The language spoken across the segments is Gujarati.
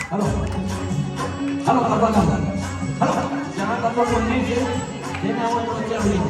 હાલો હાલો કરવાના હાલો જણા કરવો કોઈ નહીં છે જેને આવડે તો ચાલી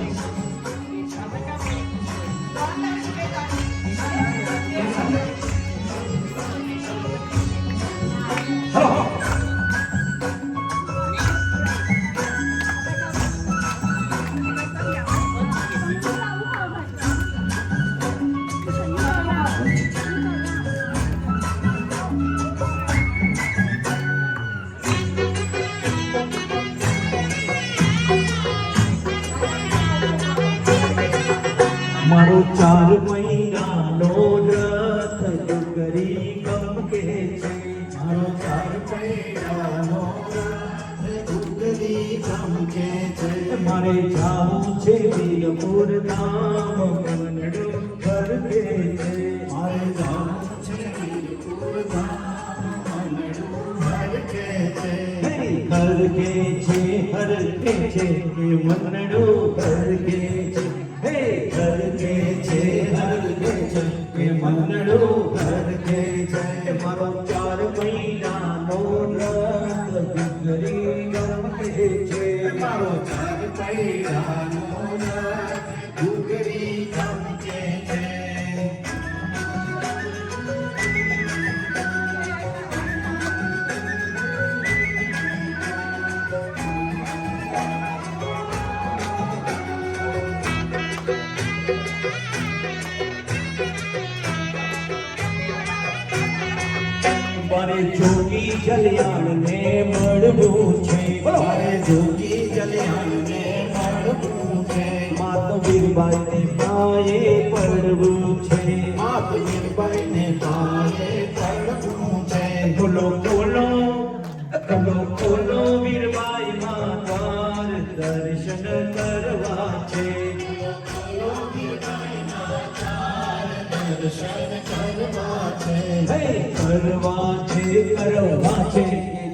મારો 4 મહિનાનો રથ ડુંગરી ગમકે છે મારો 4 મહિનાનો રથ ડુંગરી ગમકે છે મારે જાવું છે વીરપુર ધામ મનડું ફરકે છે મારે જાવું છે વીરપુર ધામ મનડું ફરકે છે હરકે છે હરકે છે એ મનડું ફરકે છે હે હરકે છે હરકે છે એ મનડું ફરકે છે મારો 4 મહિનાનો રથ ડુંગરી ગમકે છે મારો 4 મહિનાનો રથ ડુંગરી ગમકે છે મારે જોગી જલિયાણને મળવું છે મારે જોગી જલિયાણને મળવું છે માત વીરબાઈને પાયે પડવું છે માત વીરબાઈને પાયે પડવું છે ખોલો ખોલો ખોલો ખોલો વીરબાઈ માતાર દર્શન કરવા છે દર્શન કરવા છે હે કરવા છે કરવા છે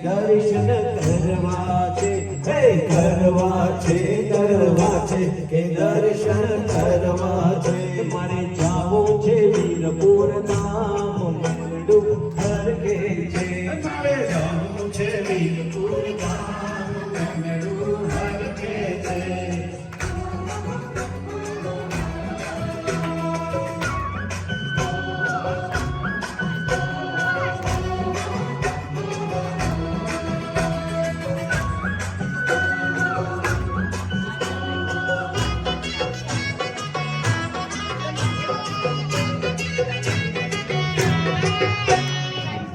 દર્શન કરવા છે હે કરવા છે કરવા છે કે દર્શન કરવા છે મારે જાવું છે વીરપુર ધામ મંડું ફરકે છે મારે જાવું છે વીરપુર ધામ મંડું ફરકે છે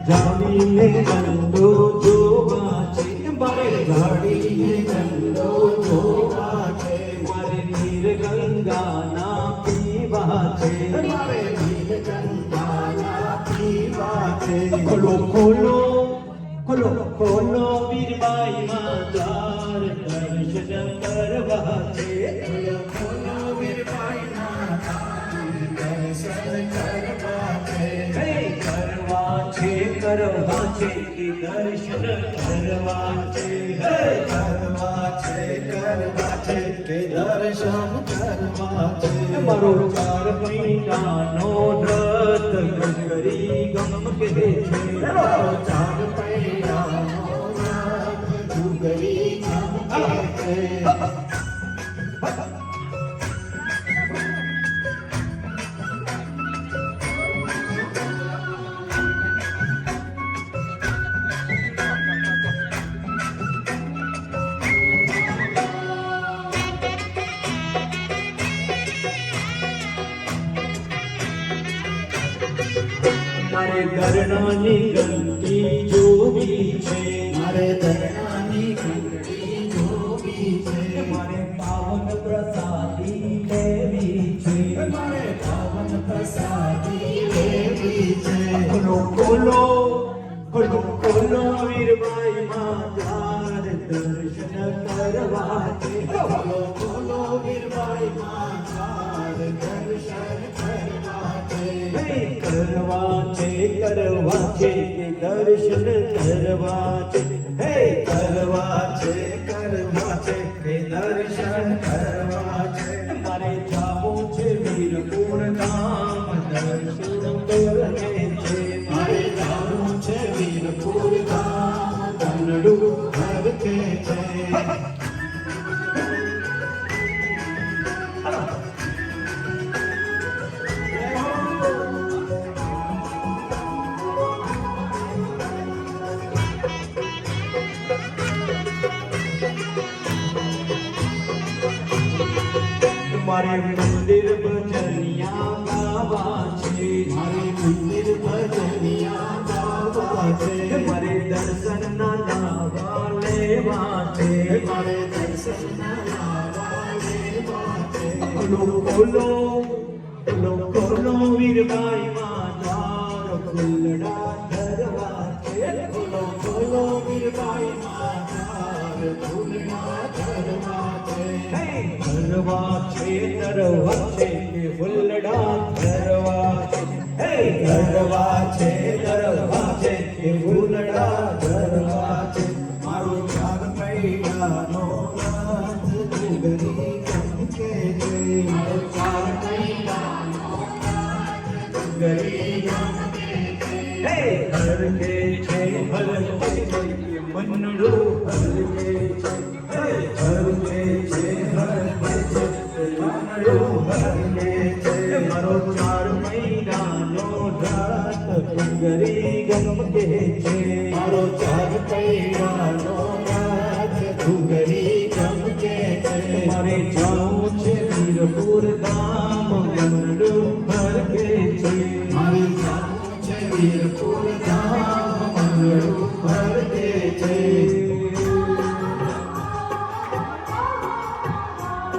જાડીને ગંડો જોવા છે મારે ગાડીને ગંડો જોવા છે મારે નીર ગંગાના પીવા છે મારે નીલ ગંગાના પીવા છે ખોલો ખોલો ખોલો ખોલો વીરબાઈ માતાર દર્શન કરવા છે ખોલો વીરબાઈના દર્શન કરવા છે હે કરવા છે કરવા છે કે દર્શન કરવા છે હે કરવા છે કે દર્શન કરવા છે મારો 4 મહિનાનો રથ ડુંગરી ગમકે છે મારો 4 મહિનાનો રથ ડુંગરી ગમકે છે મારે ગરણાની ઘંટી જોવી છે મારે ધરણાની ઘંટી જોવી છે મારે પાવન પ્રસાદી લેવી છે મારે પાવન પ્રસાદી લેવી છે ખોલો ખોલો ખોલો ખોલો વીરબાઈ માતાર દર્શન કરવા છે ખોલો ખોલો વીરબાઈ માતાર દર્શન કરવા છે કરવા છે કરવા છે કે દર્શન કરવા છે હે કરવા છે કે દર્શન કરવા છે મારે જાવું છે વીરપુર ધામ દર્શન કરને છે મારે જાવું છે વીરપુર ધામ મનડું હરખે છે મારે મંદિર ભજનિયા ગાવા છે મારે મંદિર ભજનિયા ગાવા છે મારે દર્શન ના લાવા લેવા છે મારે દર્શન લાવવા લેવા છે ખોલો વીરબાઈ માતાર ફૂલડા ધરવા છે બોલો વીરબાઈ માતાર ફૂલના ધરવા છે ધરવા છે ધરવા છે કે ફૂલડા ધરવા છે હે ધરવા છે ધરવા છે કે ફૂલડા ધરવા છે મારો ચાર પૈડાનો નાથ ડુંગરી ગમકે છે મારો ચાર પૈડાનો નાથ ડુંગરી ગમકે છે હે હરકે છે હરકે છે મનડું હરકે છે હે હરકે છે હરકે છે મનડું હરકે છે મારો ચાર મહિનાનો રાત ડુંગરી ગમકે છે મારો ચાર પૈડાનો નાથ ડુંગરી ગમકે છે મારે જાઉં છે વીરપુર ધામ મનડું હરકે છે મારે જાવું છે વીરપુર ધામ મંગળું ભરકે છે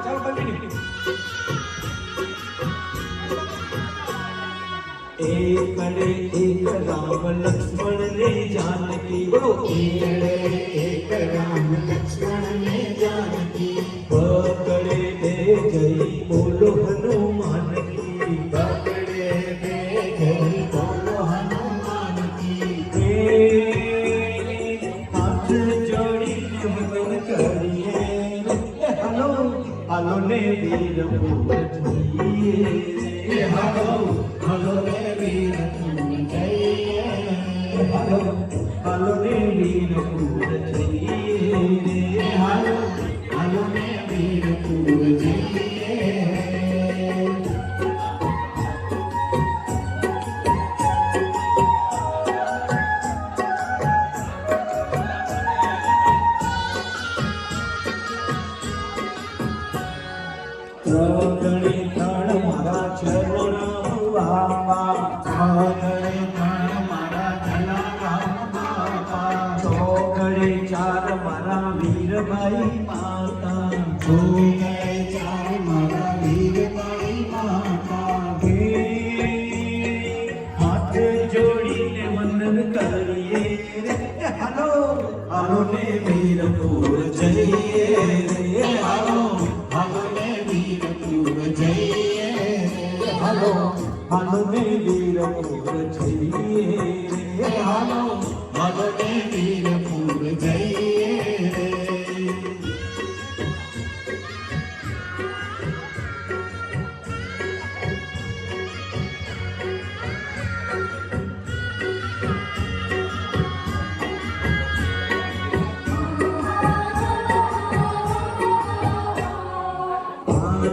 ચાલો કન્ટિન્યુ એકડે એક રામ લક્ષ્મણ ને જાનકી બોલો એકડે એક રામ લક્ષ્મણ ને જાનકી પકડે બે જઈ બોલો હનુમાન કી પકડે બે ઘરી બોલો હનુમાન કી હાથ જોડીને વંદન કરીએ હાલો હાલો ને વીરપુર જઈએ હાલો હાલો રે વીરપુર જઈએ હાલો હાલો ને વીરપુર જઈએ હાલો હાલો રે વીરપુર જઈએ ત્રણેય ત્રણ મારા ચરણા વાવા ચોગડે ત્રણ મારા જલારામ બાપા ચોકડે ચાર મારા વીરભાઈ માતા ચોગડે ચાર મારા વીરબાઈ માતા હાથ જોડીને વંદન કરીએ રે હાલો હાલો ને વીરપુર જઈએ રે હાલો હાલો ને વીરપુર જઈએ હાલો હાલો ને વીરપુર જઈએ રે હાલો હાલો ને વીરપુર જઈએ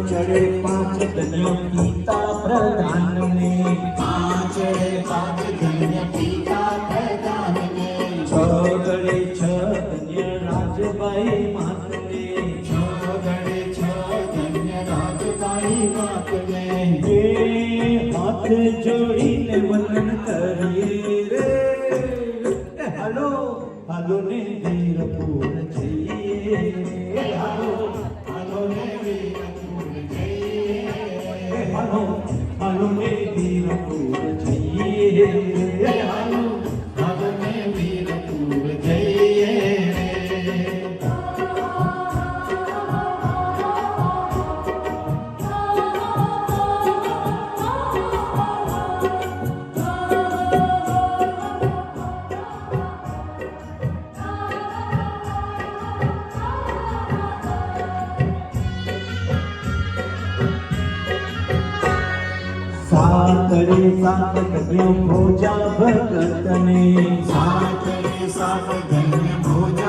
ચડે પાંચ ધન્ય પિતા પ્રધાન ને પાંચડે પાંચ ધન્ય પિતા પ્રધાન ને છગડે છ ધન્ય રાજભાઈ માતને છગડે છ ધન્ય રાજબાઈ માતને હે હાથ જોડીને વંદન કરીએ રે હાલો હાલો ને વીરપુર જઈએ હાલો હાલો ને વીરપુર જઈએ હાલો હાલો ને વીરપુર જઈએ હાલો હાલો ને વીરપુર જઈએ સાતડે સાત ધન્ય ભોજા ભગતને સાત રે સાત ધન્ય ભોજ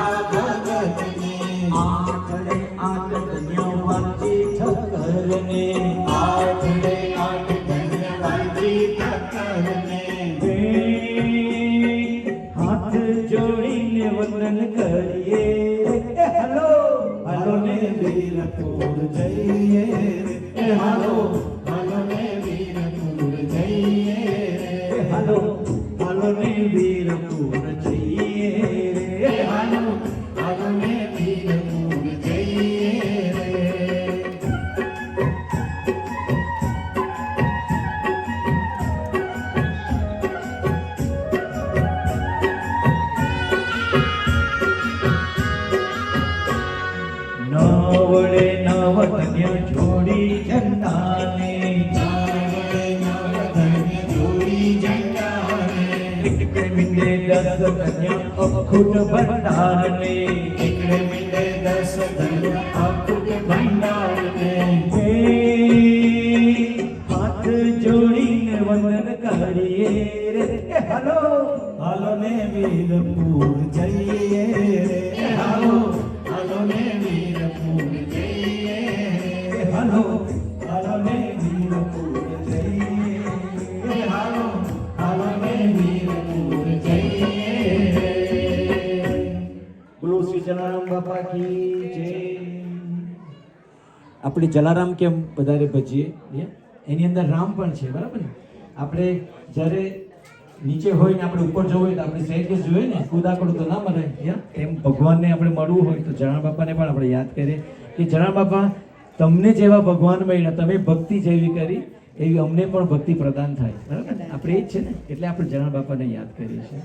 વંદન કરીએ રે હાલો હાલો ને વીરપુર જઈએ રે હાલો હાલો ને વીરપુર જઈએ રે હાલો હાલો ને વીરપુર જઈએ રે હાલો હાલો ને વીરપુર જઈએ રે નવડે નવ કન્યા જોડી જંડાને નાવડે નવધન્ય જોડી જંડાને એકડે મીંડે 10 કન્યા અખૂટ ભંડારને એકડે મીંડે 10 ધન્ય અખૂટ ભંડારને હે હાથ જોડીને વંદન કરીએ રે હાલો હાલો ને વીરપુર જઈએ રે હાલો હાલો ને વીરપુર જઈએ રે હાલો હાલો ને વીરપુર જઈએ હાલો હાલો ને વીરપુર જઈએ રે બોલો શ્રી જલારામ બાપા કી જય. આપણે જલારામ કેમ વધારે ભજીએ એની અંદર રામ પણ છે બરાબર ને. આપણે જ્યારે નીચે હોય ને આપણે ઉપર જવું હોય તો આપણે સહેજ જોઈએ ને કુદાકડું તો ના મળે એમ ભગવાનને આપણે મળવું હોય તો જલારામ બાપાને પણ આપણે યાદ કરીએ કે જલારામ બાપા તમને જેવા ભગવાન મળ્યા તમે ભક્તિ જેવી કરી એવી અમને પણ ભક્તિ પ્રદાન થાય બરાબર ને. આપણે એ જ છે ને એટલે આપણે જલારામ બાપાને યાદ કરીએ છીએ.